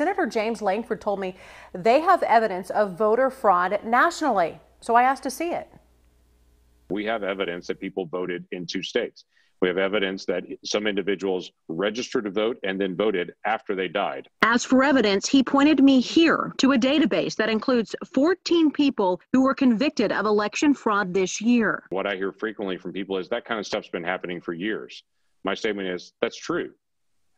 Senator James Lankford told me they have evidence of voter fraud nationally, so I asked to see it. We have evidence that people voted in 2 states. We have evidence that some individuals registered to vote and then voted after they died. As for evidence, he pointed me here to a database that includes 14 people who were convicted of election fraud this year. What I hear frequently from people is that kind of stuff's been happening for years. My statement is that's true.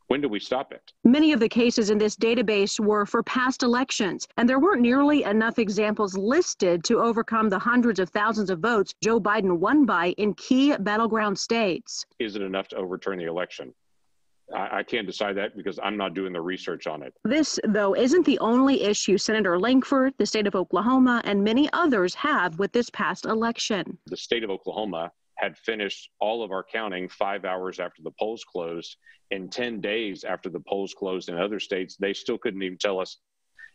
When do we stop it? Many of the cases in this database were for past elections, and there weren't nearly enough examples listed to overcome the hundreds of thousands of votes Joe Biden won by in key battleground states. Is it enough to overturn the election? I can't decide that because I'm not doing the research on it. This, though, isn't the only issue Senator Lankford, the state of Oklahoma, and many others have with this past election. The state of Oklahoma had finished all of our counting 5 hours after the polls closed, and 10 days after the polls closed in other states, they still couldn't even tell us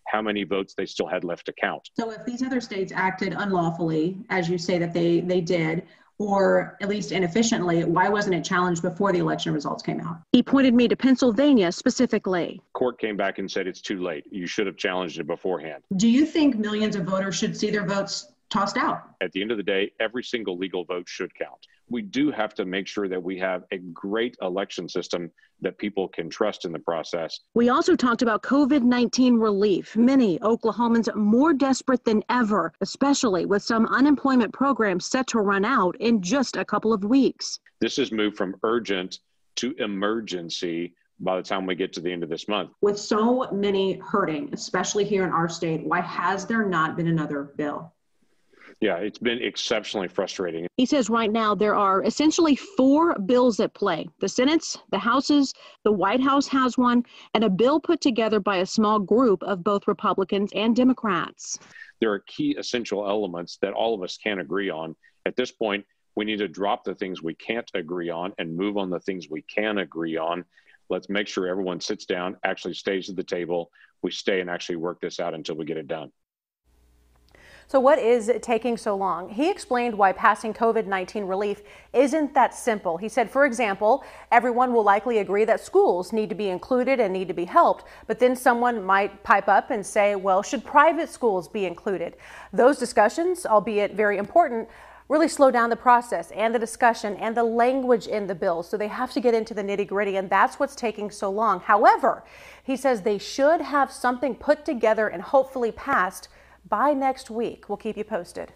how many votes they still had left to count. So if these other states acted unlawfully, as you say that they did, or at least inefficiently, why wasn't it challenged before the election results came out? He pointed me to Pennsylvania specifically. Court came back and said it's too late. You should have challenged it beforehand. Do you think millions of voters should see their votes tossed out? At the end of the day, every single legal vote should count. We do have to make sure that we have a great election system that people can trust in the process. We also talked about COVID-19 relief. Many Oklahomans more desperate than ever, especially with some unemployment programs set to run out in just a couple of weeks. This has moved from urgent to emergency by the time we get to the end of this month. With so many hurting, especially here in our state, why has there not been another bill? Yeah, it's been exceptionally frustrating. He says right now there are essentially 4 bills at play. The Senate's, the House's, the White House has one, and a bill put together by a small group of both Republicans and Democrats. There are key essential elements that all of us can agree on. At this point, we need to drop the things we can't agree on and move on the things we can agree on. Let's make sure everyone sits down, actually stays at the table. We stay and actually work this out until we get it done. So what is taking so long? He explained why passing COVID-19 relief isn't that simple. He said, for example, everyone will likely agree that schools need to be included and need to be helped, but then someone might pipe up and say, well, should private schools be included? Those discussions, albeit very important, really slow down the process and the discussion and the language in the bill. So they have to get into the nitty-gritty, and that's what's taking so long. However, he says they should have something put together and hopefully passed by next week. We'll keep you posted.